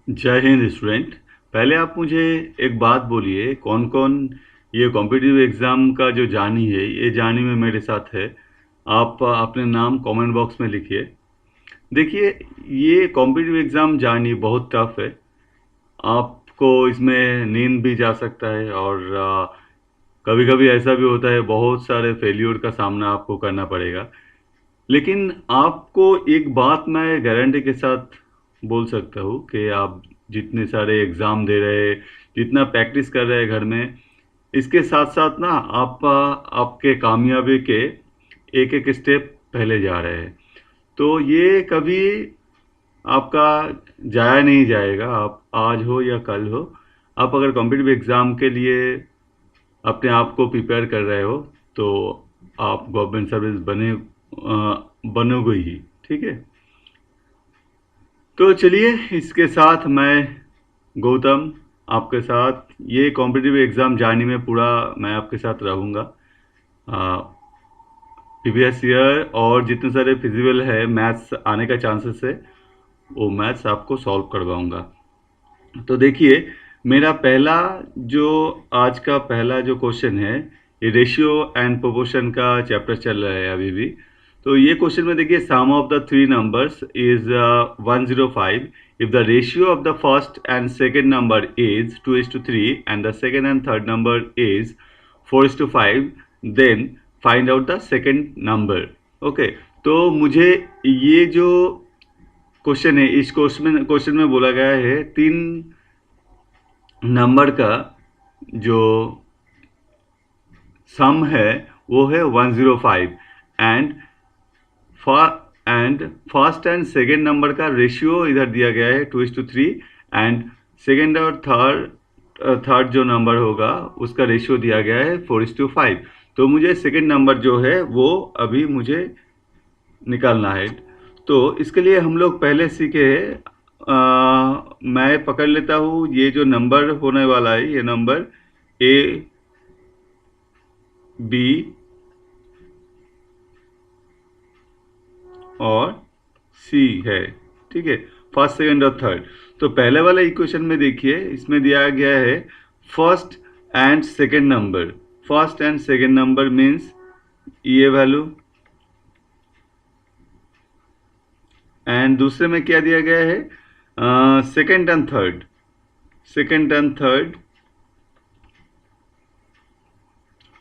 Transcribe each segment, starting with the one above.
जय हिंद स्टूडेंट। पहले आप मुझे एक बात बोलिए, कौन कौन ये कॉम्पिटिटिव एग्ज़ाम का जो जानी है, ये जानी में मेरे साथ है। आप अपने नाम कमेंट बॉक्स में लिखिए। देखिए, ये कॉम्पिटिटिव एग्ज़ाम जानी बहुत टफ है। आपको इसमें नींद भी जा सकता है और कभी कभी ऐसा भी होता है, बहुत सारे फेल्यूर का सामना आपको करना पड़ेगा। लेकिन आपको एक बात मैं गारंटी के साथ बोल सकता हूँ कि आप जितने सारे एग्ज़ाम दे रहे, जितना प्रैक्टिस कर रहे हैं घर में, इसके साथ-साथ ना आप आपके कामयाबी के एक-एक स्टेप पहले जा रहे हैं। तो ये कभी आपका जाया नहीं जाएगा, आप आज हो या कल हो। आप अगर कॉम्पिटिटिव एग्ज़ाम के लिए अपने आप को प्रिपेयर कर रहे हो, तो आप गवर्नमेंट सर्विस बनोगे ही, ठीक है? तो चलिए, इसके साथ मैं गौतम आपके साथ ये कॉम्पिटिटिव एग्ज़ाम जार्नी में पूरा मैं आपके साथ रहूँगा। प्रीवियस ईयर और जितने सारे फिजिकल है मैथ्स आने का चांसेस है, वो मैथ्स आपको सॉल्व करवाऊँगा। तो देखिए, मेरा पहला जो आज का पहला जो क्वेश्चन है, ये रेशियो एंड प्रोपोर्शन का चैप्टर चल रहा है अभी भी। तो ये क्वेश्चन में देखिए, sum of the three numbers is 105 if the ratio of the first and second number is 2:3 and the second and third number is 4:5, then find out the second number. Okay, तो मुझे ये जो question है, इस question में बोला गया है तीन नंबर का जो सम है वो है 105 and first and second number का रेशियो इधर दिया गया है 2:3 एंड सेकेंड और थर्ड जो नंबर होगा उसका रेशियो दिया गया है 4:5। तो मुझे सेकेंड नंबर जो है वो अभी मुझे निकालना है। तो इसके लिए हम लोग पहले सीखे मैं पकड़ लेता हूँ ये जो नंबर होने वाला है, ये नंबर ए बी और सी है, ठीक है, फर्स्ट सेकंड और थर्ड। तो पहले वाले इक्वेशन में देखिए, इसमें दिया गया है first and second number. First and second number means ये वैल्यू, एंड दूसरे में क्या दिया गया है second and third. Second and third,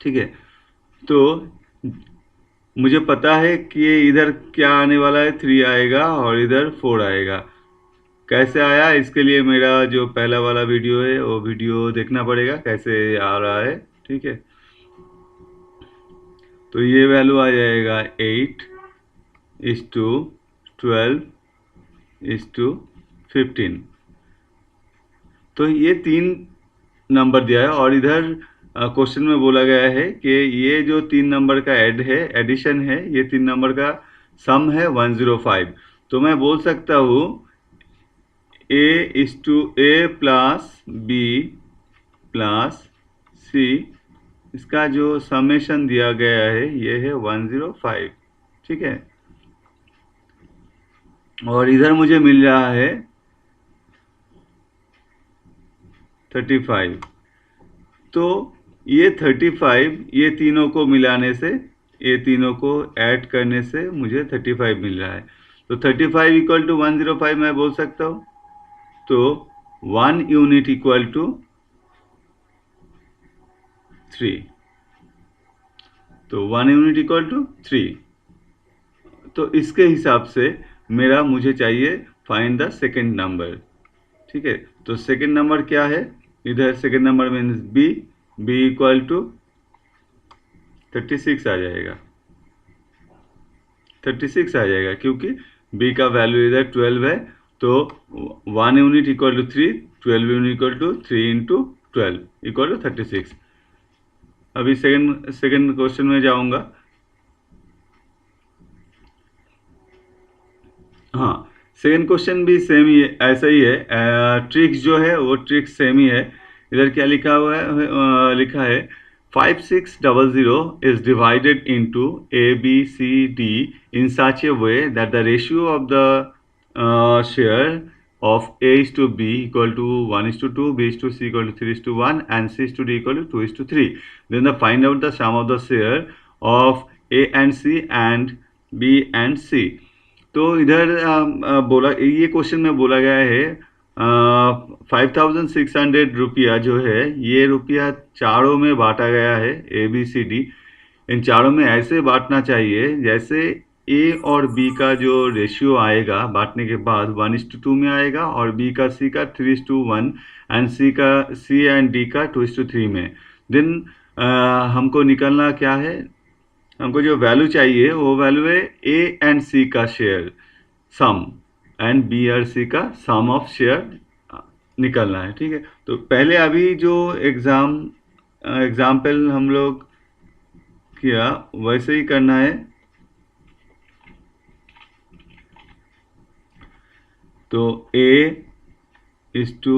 ठीक है। तो मुझे पता है कि ये इधर क्या आने वाला है, 3 आएगा और इधर 4 आएगा। कैसे आया, इसके लिए मेरा जो पहला वाला वीडियो है वो वीडियो देखना पड़ेगा कैसे आ रहा है, ठीक है। तो ये वैल्यू आ जाएगा 8:12:15। तो ये तीन नंबर दिया है और इधर क्वेश्चन में बोला गया है कि ये जो तीन नंबर का एडिशन है, ये तीन नंबर का सम है 105। तो मैं बोल सकता हूँ A प्लस बी प्लस सी, इसका जो समेशन दिया गया है ये है 105, ठीक है। और इधर मुझे मिल रहा है 35। तो ये 35, ये तीनों को मिलाने से, ये तीनों को ऐड करने से मुझे 35 मिल रहा है। तो 35 इक्वल टू 105 मैं बोल सकता हूँ। तो 1 यूनिट इक्वल टू 3। तो 1 यूनिट इक्वल टू 3। तो इसके हिसाब से मुझे चाहिए फाइंड द सेकेंड नंबर, ठीक है। तो सेकेंड नंबर क्या है, इधर second number means B equal to 36 आ जाएगा। 36 आ जाएगा क्योंकि बी का वैल्यू इधर 12 है। तो 1 unit equal to 3, 12 unit equal to 3 into 12 equal to 36। अभी सेकेंड क्वेश्चन में जाऊंगा। हाँ, सेकेंड क्वेश्चन भी सेम ही है, ऐसा ही है। ट्रिक्स जो है वो ट्रिक्स सेम ही है। इधर क्या लिखा हुआ है, लिखा है 5600 is divided into A, B, C, D in such a way that the ratio of the share of A is to B equal to 1 is to 2, B is to C equal to 3 is to 1 and C is to D equal to 2 is to 3. Then find out the sum of the share of A and C and B and C. तो इधर बोला ये question में बोला गया है 5600 रुपया जो है ये रुपया चारों में बांटा गया है ABCD। इन चारों में ऐसे बांटना चाहिए जैसे ए और बी का जो रेशियो आएगा बांटने के बाद 1:2 में आएगा और बी का सी का 3:1 एंड सी एंड डी का 2:3 में। देन हमको निकलना क्या है, हमको जो वैल्यू चाहिए वो वैल्यू है ए एंड सी का शेयर सम एंड बी और सी का सम ऑफ शेयर निकलना है। ठीक है, तो पहले अभी जो एग्जाम्पल हम लोग किया वैसे ही करना है। तो A is to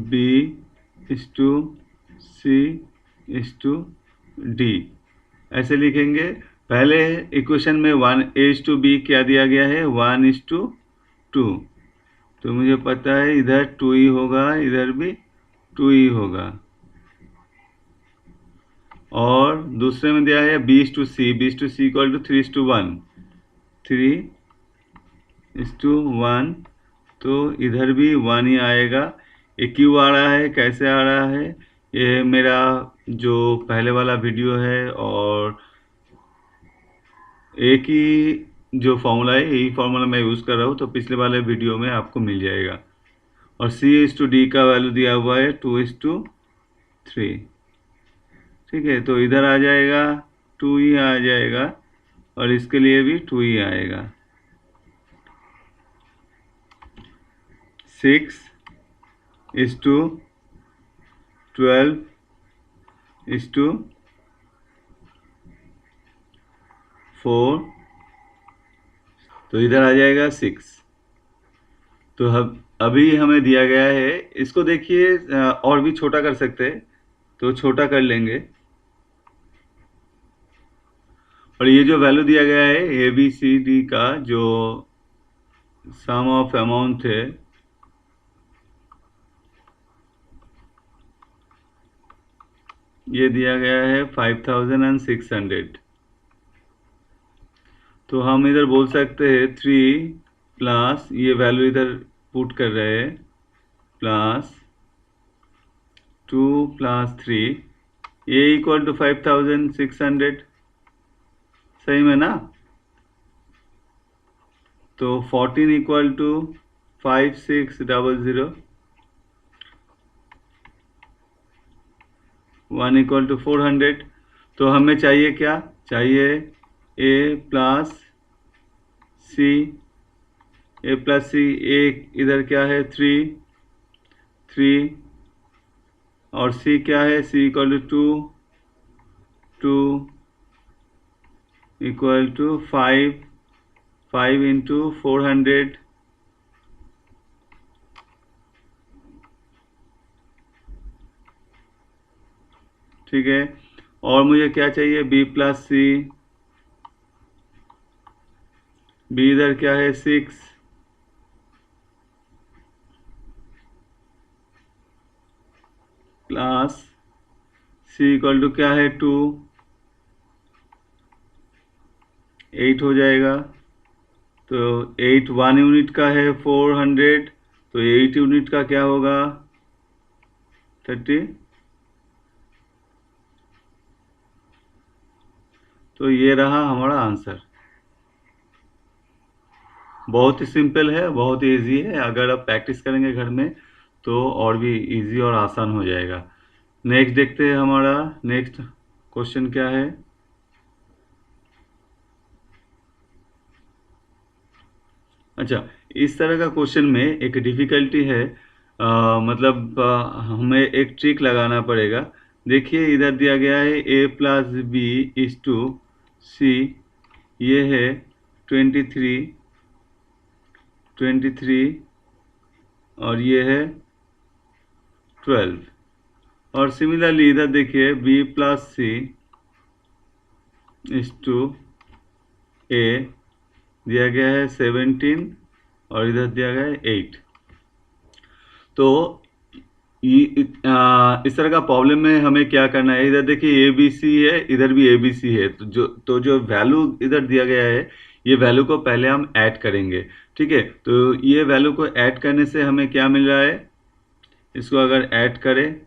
B is to C is to D ऐसे लिखेंगे। पहले इक्वेशन में 1 A is to B क्या दिया गया है 1 is to 2, तो मुझे पता है इधर 2 ही होगा, इधर भी 2 ही होगा। और दूसरे में दिया है B is to C equal to 3:1, 3:1, तो इधर भी 1 ही आएगा। ये क्यों आ रहा है, कैसे आ रहा है, ये मेरा जो पहले वाला वीडियो है और एक ही जो फॉर्मूला है यही फॉर्मूला मैं यूज़ कर रहा हूँ, तो पिछले वाले वीडियो में आपको मिल जाएगा। और C/D का वैल्यू दिया हुआ है 2:3। ठीक है, तो इधर आ जाएगा 2 ही आ जाएगा और इसके लिए भी 2 ही आएगा। 6:12:4, तो इधर आ जाएगा 6। तो अभी हमें दिया गया है, इसको देखिए और भी छोटा कर सकते हैं, तो छोटा कर लेंगे। और ये जो वैल्यू दिया गया है ABCD का जो सम ऑफ अमाउंट है ये दिया गया है 5600। तो हम इधर बोल सकते हैं 3 प्लस ये वैल्यू इधर पुट कर रहे हैं प्लस 2 + 3 ये इक्वल टू 5600, सही में ना। तो 14 = 5600, 1 = 400। तो हमें चाहिए क्या, चाहिए A + C, एक इधर क्या है 3 और C क्या है, C = 2 = 5 × 400। ठीक है, और मुझे क्या चाहिए B + C, B इधर क्या है 6 प्लस C = क्या है 2, 8 हो जाएगा। तो 8 1 यूनिट का है 400, तो 8 यूनिट का क्या होगा 30। तो ये रहा हमारा आंसर। बहुत ही सिंपल है, बहुत ही ईजी है। अगर आप प्रैक्टिस करेंगे घर में तो और भी इजी और आसान हो जाएगा। नेक्स्ट देखते हैं, हमारा नेक्स्ट क्वेश्चन क्या है। अच्छा, इस तरह का क्वेश्चन में एक डिफ़िकल्टी है, मतलब हमें एक ट्रिक लगाना पड़ेगा। देखिए इधर दिया गया है A + B = C, ये है 23 और ये है 12। और सिमिलरली इधर देखिए B + C = A दिया गया है 17 और इधर दिया गया है 8। तो इस तरह का प्रॉब्लम में हमें क्या करना है, इधर देखिए ए बी सी है, इधर भी ए बी सी है, तो जो वैल्यू इधर दिया गया है, ये वैल्यू को पहले हम ऐड करेंगे। ठीक है, तो ये वैल्यू को ऐड करने से हमें क्या मिल रहा है, इसको अगर ऐड करें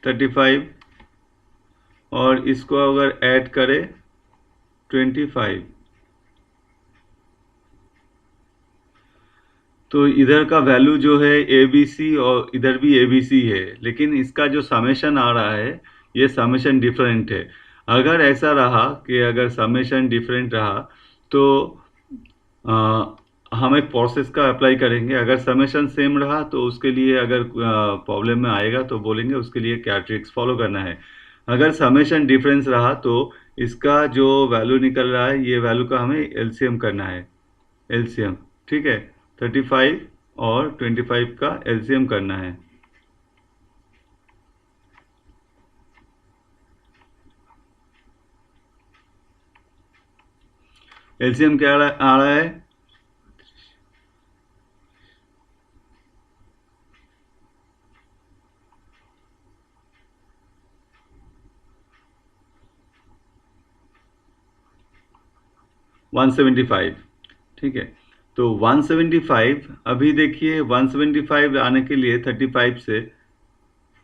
35 और इसको अगर ऐड करें 25, तो इधर का वैल्यू जो है ए बी सी और इधर भी ए बी सी है, लेकिन इसका जो समेशन आ रहा है ये समेशन डिफरेंट है। अगर ऐसा रहा कि अगर समेशन डिफरेंट रहा तो हम एक प्रोसेस का अप्लाई करेंगे। अगर समेशन सेम रहा तो उसके लिए अगर प्रॉब्लम में आएगा तो बोलेंगे उसके लिए क्या ट्रिक्स फॉलो करना है। अगर समेशन डिफरेंस रहा तो इसका जो वैल्यू निकल रहा है ये वैल्यू का हमें एलसीएम करना है, एलसीएम। ठीक है, 35 और 25 का एलसीएम करना है। एलसीएम क्या आ रहा है, 175। ठीक है, तो 175 अभी देखिए 175 आने के लिए 35 से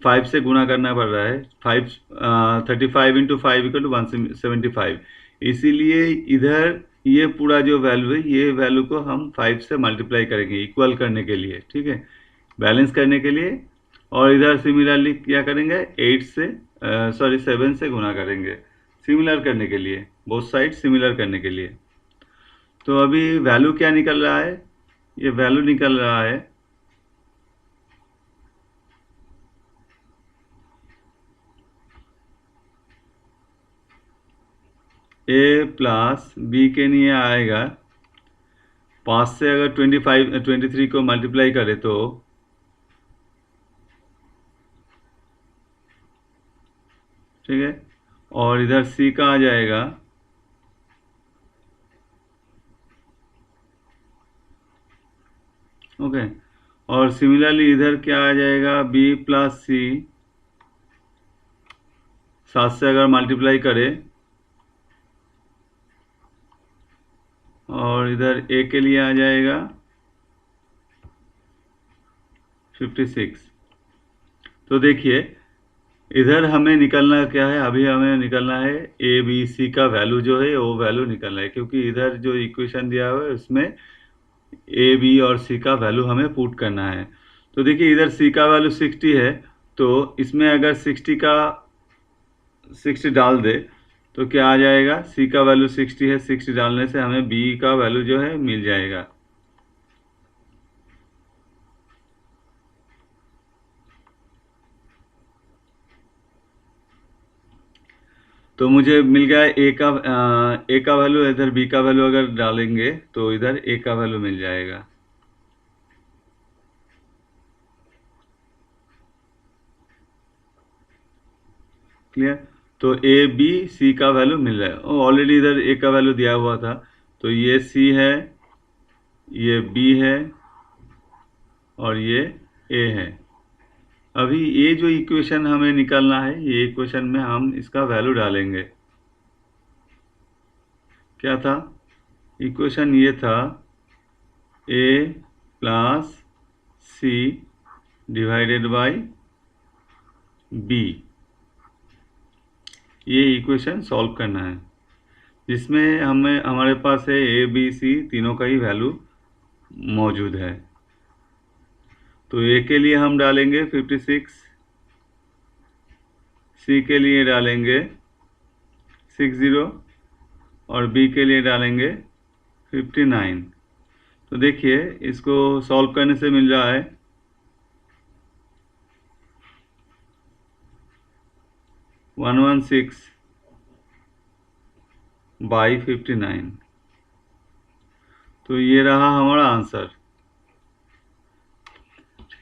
5 से गुणा करना पड़ रहा है। 35 इंटू 5 इक्वल टू 175। इसीलिए इधर ये पूरा जो वैल्यू है ये वैल्यू को हम 5 से मल्टीप्लाई करेंगे इक्वल करने के लिए। ठीक है, बैलेंस करने के लिए। और इधर सिमिलरली क्या करेंगे, 7 से गुणा करेंगे सिमिलर करने के लिए, बोथ साइड सिमिलर करने के लिए। तो अभी वैल्यू क्या निकल रहा है, ये वैल्यू निकल रहा है ए प्लस बी के लिए आएगा 5 से अगर 23 को मल्टीप्लाई करें तो ठीक है, और इधर सी का आ जाएगा ओके। और सिमिलरली इधर क्या आ जाएगा, बी प्लस सी 7 से अगर मल्टीप्लाई करें और इधर ए के लिए आ जाएगा 56। तो देखिए इधर हमें निकलना क्या है, अभी हमें निकलना है ए बी सी का वैल्यू जो है वो वैल्यू निकलना है, क्योंकि इधर जो इक्वेशन दिया हुआ है उसमें ए बी और सी का वैल्यू हमें पुट करना है। तो देखिए इधर सी का वैल्यू 60 है, तो इसमें अगर 60 डाल दे तो क्या आ जाएगा, सी का वैल्यू 60 है, 60 डालने से हमें बी का वैल्यू जो है मिल जाएगा। तो मुझे मिल गया ए का वैल्यू, इधर बी का वैल्यू अगर डालेंगे तो इधर ए का वैल्यू मिल जाएगा। क्लियर, तो ए बी सी का वैल्यू मिल रहा है, ऑलरेडी इधर ए का वैल्यू दिया हुआ था, तो ये सी है, ये बी है और ये ए है। अभी ये जो इक्वेशन हमें निकालना है, ये इक्वेशन में हम इसका वैल्यू डालेंगे। क्या था, इक्वेशन ये था a plus c divided by b, ये इक्वेशन सॉल्व करना है, जिसमें हमारे पास है ए बी सी तीनों का ही वैल्यू मौजूद है। तो ए के लिए हम डालेंगे 56, सी के लिए डालेंगे 60 और बी के लिए डालेंगे 59। तो देखिए इसको सॉल्व करने से मिल रहा है 116 बाई 59। तो ये रहा हमारा आंसर।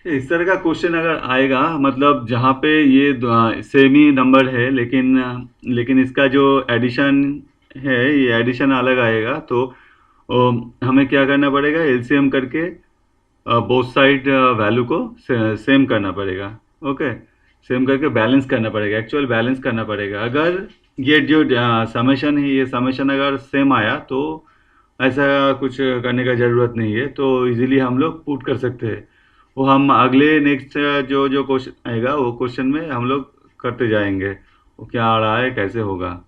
इस तरह का क्वेश्चन अगर आएगा, मतलब जहाँ पे ये सेम ही नंबर है लेकिन इसका जो एडिशन है ये एडिशन अलग आएगा, तो हमें क्या करना पड़ेगा, एलसीएम करके बोथ साइड वैल्यू को सेम करना पड़ेगा। ओके, सेम करके बैलेंस करना पड़ेगा, एक्चुअल बैलेंस करना पड़ेगा। अगर ये जो समेशन है, ये समेशन अगर सेम आया तो ऐसा कुछ करने का ज़रूरत नहीं है, तो इजीली हम लोग पुट कर सकते हैं। वो हम अगले नेक्स्ट जो जो क्वेश्चन आएगा वो क्वेश्चन में हम लोग करते जाएंगे, वो क्या आ रहा है, कैसे होगा।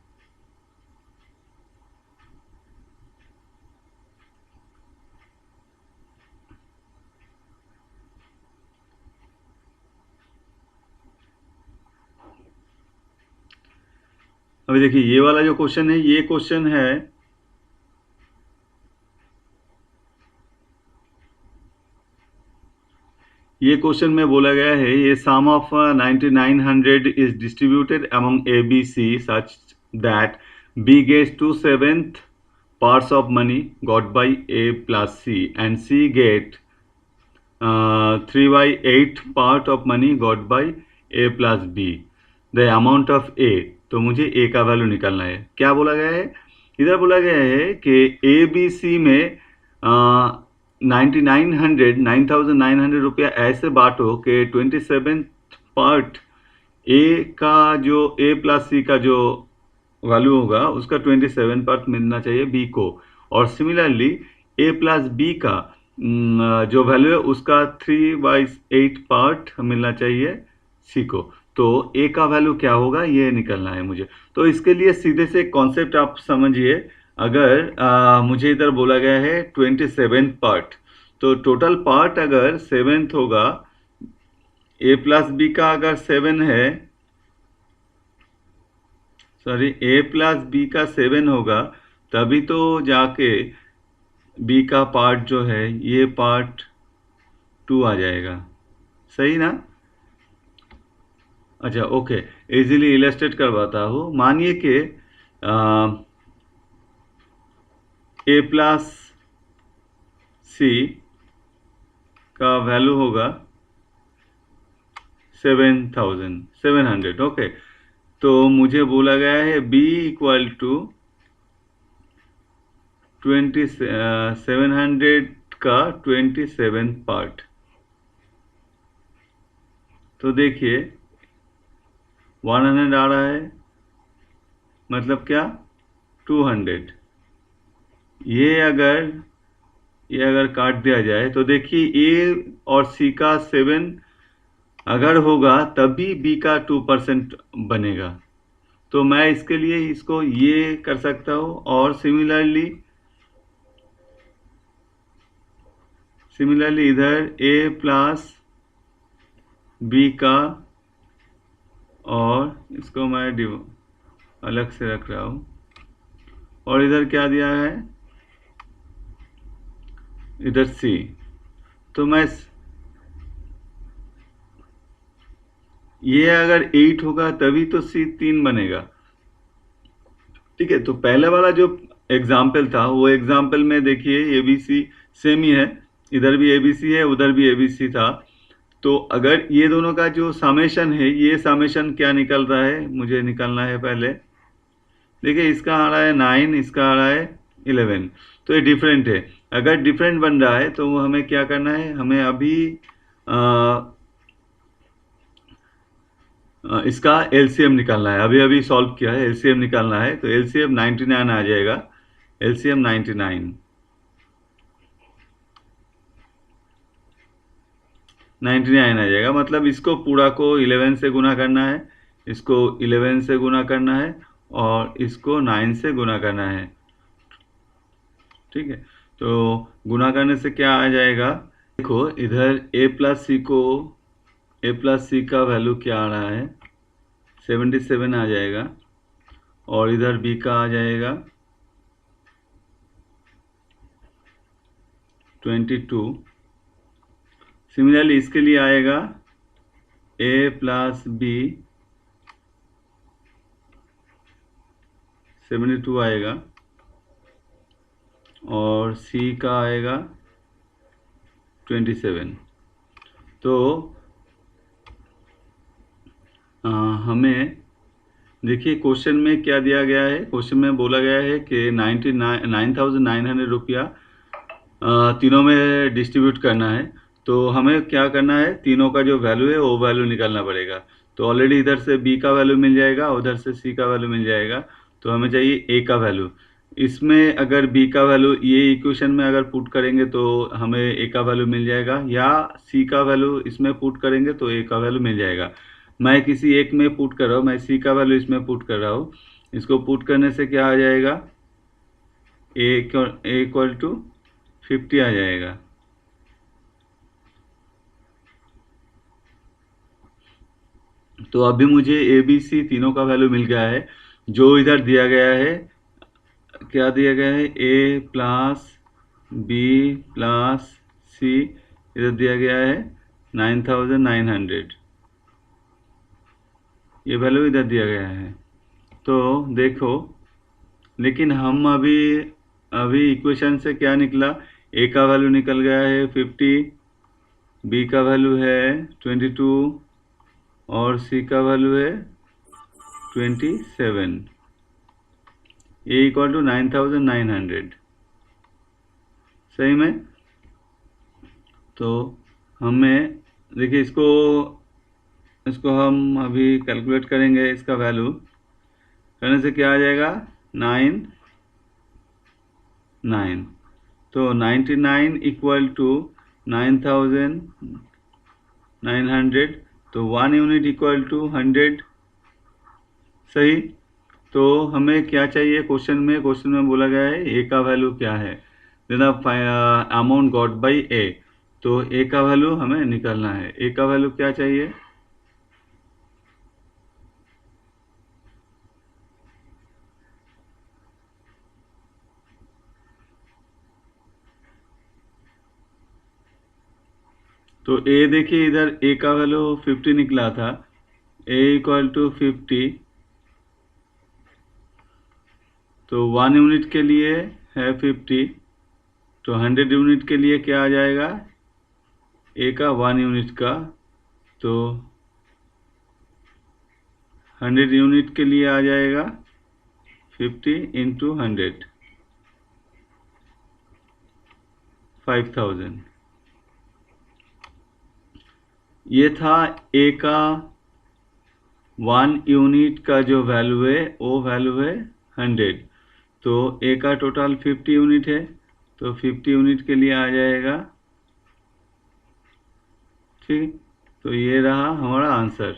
अभी देखिए ये वाला जो क्वेश्चन है, ये क्वेश्चन है ये क्वेश्चन में बोला गया है, ये sum of 9900 is distributed among A B C such that B gets 2/7 parts of money got by A plus C and C get 3/8 part of money got by A plus B, the amount of A। तो मुझे A का value निकालना है। क्या बोला गया है, इधर बोला गया है कि ए बी सी में 9,900 रुपया ऐसे बांटो कि 27 पार्ट ए का जो ए प्लस सी का जो वैल्यू होगा उसका 27 पार्ट मिलना चाहिए बी को, और सिमिलरली ए प्लस बी का जो वैल्यू है उसका 3/8 पार्ट मिलना चाहिए सी को। तो ए का वैल्यू क्या होगा ये निकलना है मुझे। तो इसके लिए सीधे से कॉन्सेप्ट आप समझिए। अगर मुझे इधर बोला गया है 27 पार्ट, तो टोटल पार्ट अगर 7th होगा, ए प्लस बी का अगर 7 है, सॉरी ए प्लस बी का 7 होगा, तभी तो जाके बी का पार्ट जो है ये पार्ट 2 आ जाएगा, सही ना। अच्छा ओके, इजीली इलस्ट्रेट करवाता हूँ। मानिए कि ए प्लस सी का वैल्यू होगा 7,700। ओके, तो मुझे बोला गया है b इक्वल टू 700 का 27 पार्ट। तो देखिए 100 आ रहा है, मतलब क्या 200। ये अगर काट दिया जाए तो देखिए ए और सी का 7 अगर होगा तभी बी का 2% बनेगा। तो मैं इसके लिए इसको ये कर सकता हूँ, और सिमिलरली इधर ए प्लस बी का, और इसको मैं अलग से रख रहा हूँ, और इधर क्या दिया है, इधर सी। तो मैं ये अगर 8 होगा तभी तो सी 3 बनेगा। ठीक है, तो पहले वाला जो एग्जाम्पल था वो एग्जाम्पल में देखिए ए बी सी सेम ही है, इधर भी ए बी सी है उधर भी ए बी सी था। तो अगर ये दोनों का जो समेशन है, ये समेशन क्या निकल रहा है मुझे निकालना है पहले। देखिए इसका आ रहा है 9, इसका आ रहा है 11, तो ये डिफरेंट है। अगर डिफरेंट बन रहा है तो हमें क्या करना है, हमें अभी इसका एलसीएम निकालना है। अभी अभी सॉल्व किया है, एलसीएम निकालना है, तो एलसीएम 99 आ जाएगा। एलसीएम 99 आ जाएगा, मतलब इसको पूरा को 11 से गुना करना है, इसको 11 से गुना करना है, और इसको 9 से गुना करना है। ठीक है, तो गुना करने से क्या आ जाएगा, देखो इधर ए प्लस सी का वैल्यू क्या आ रहा है 77 आ जाएगा, और इधर बी का आ जाएगा 22। सिमिलरली इसके लिए आएगा ए प्लस बी 72 आएगा, और सी का आएगा 27। तो हमें देखिए क्वेश्चन में क्या दिया गया है। क्वेश्चन में बोला गया है कि 9,900 रुपया तीनों में डिस्ट्रीब्यूट करना है। तो हमें क्या करना है, तीनों का जो वैल्यू है वो वैल्यू निकालना पड़ेगा। तो ऑलरेडी इधर से बी का वैल्यू मिल जाएगा, उधर से सी का वैल्यू मिल जाएगा। तो हमें चाहिए ए का वैल्यू। इसमें अगर बी का वैल्यू ये इक्वेशन में अगर पुट करेंगे तो हमें ए का वैल्यू मिल जाएगा, या सी का वैल्यू इसमें पुट करेंगे तो ए का वैल्यू मिल जाएगा। मैं किसी एक में पुट कर रहा हूँ, मैं सी का वैल्यू इसमें पुट कर रहा हूँ। इसको पुट करने से क्या आ जाएगा, ए इक्वल टू 50 आ जाएगा। तो अभी मुझे ए बी सी तीनों का वैल्यू मिल गया है। जो इधर दिया गया है, क्या दिया गया है, ए प्लस बी प्लस सी, इधर दिया गया है 9,900, ये वैल्यू इधर दिया गया है। तो देखो, लेकिन हम अभी अभी इक्वेशन से क्या निकला, ए का वैल्यू निकल गया है 50, बी का वैल्यू है 22 और सी का वैल्यू है 27। ए इक्वल टू 9,900, सही में। तो हमें देखिए इसको इसको हम अभी कैलकुलेट करेंगे। इसका वैल्यू करने से क्या आ जाएगा, 9 तो 99 इक्वल टू 9,900, तो 1 यूनिट इक्वल टू 100, सही। तो हमें क्या चाहिए, क्वेश्चन में बोला गया है ए का वैल्यू क्या है, देन अमाउंट गॉट बाई ए। तो ए का वैल्यू हमें निकालना है। ए का वैल्यू क्या चाहिए, तो ए देखिए इधर ए का वैल्यू 50 निकला था। ए इक्वल टू 50, तो 1 यूनिट के लिए है 50, तो 100 यूनिट के लिए क्या आ जाएगा, ए का 1 यूनिट का, तो 100 यूनिट के लिए आ जाएगा 50 इंटू 100, 5,000। ये था ए का 1 यूनिट का जो वैल्यू है वो वैल्यू है 100। तो ए का टोटल 50 यूनिट है, तो 50 यूनिट के लिए आ जाएगा, ठीक। तो ये रहा हमारा आंसर,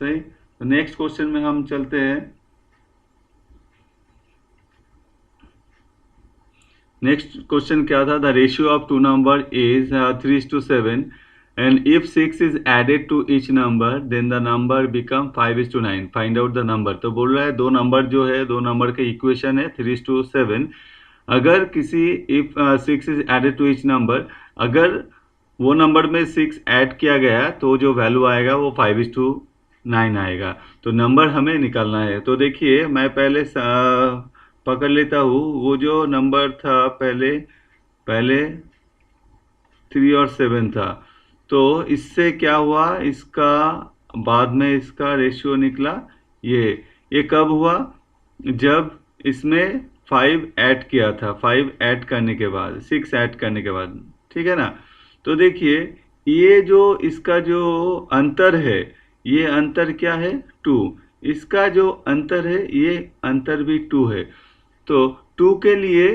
सही। तो नेक्स्ट क्वेश्चन में हम चलते हैं। नेक्स्ट क्वेश्चन क्या था, the ratio of two number is 3:7 and if 6 is added to each number then the number become 5:9, find out the number. तो बोल रहा है दो नंबर जो है, दो नंबर के इक्वेशन है 3:7। अगर किसी if 6 is added to each number, अगर वो नंबर में 6 ऐड किया गया तो जो वैल्यू आएगा वो 5:9 आएगा। तो नंबर हमें निकालना है। तो देखिए मैं पहले पकड़ लेता हूँ वो जो नंबर था, पहले 3 और 7 था। तो इससे क्या हुआ, इसका बाद में इसका रेशियो निकला। ये कब हुआ, जब इसमें 5 ऐड किया था, 5 ऐड करने के बाद, 6 ऐड करने के बाद, ठीक है ना। तो देखिए ये जो इसका जो अंतर है, ये अंतर क्या है, 2। इसका जो अंतर है ये अंतर भी 2 है। तो 2 के लिए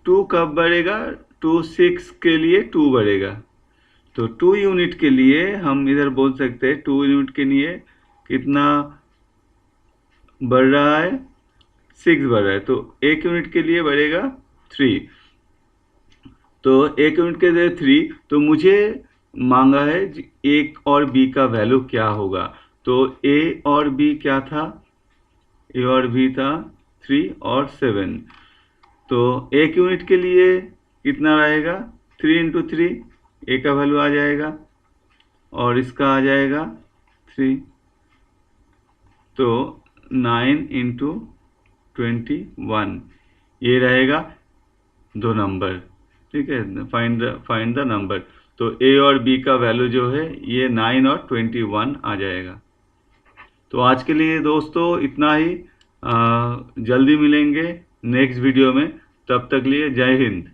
2 कब बढ़ेगा, 2 6 के लिए 2 बढ़ेगा। तो 2 यूनिट के लिए हम इधर बोल सकते हैं 2 यूनिट के लिए कितना बढ़ रहा है, 6 बढ़ रहा है। तो 1 यूनिट के लिए बढ़ेगा 3। तो 1 यूनिट के लिए 3। तो मुझे मांगा है एक और बी का वैल्यू क्या होगा। तो ए और बी क्या था, ए और बी था 3 और 7। तो 1 यूनिट के लिए कितना रहेगा, 3 इंटू 3, ए का वैल्यू आ जाएगा और इसका आ जाएगा 3। तो 9 इंटू 21, ये रहेगा दो नंबर, ठीक है। Find the number. तो ए और बी का वैल्यू जो है ये 9 और 21 आ जाएगा। तो आज के लिए दोस्तों इतना ही। जल्दी मिलेंगे नेक्स्ट वीडियो में। तब तक लिए जय हिंद।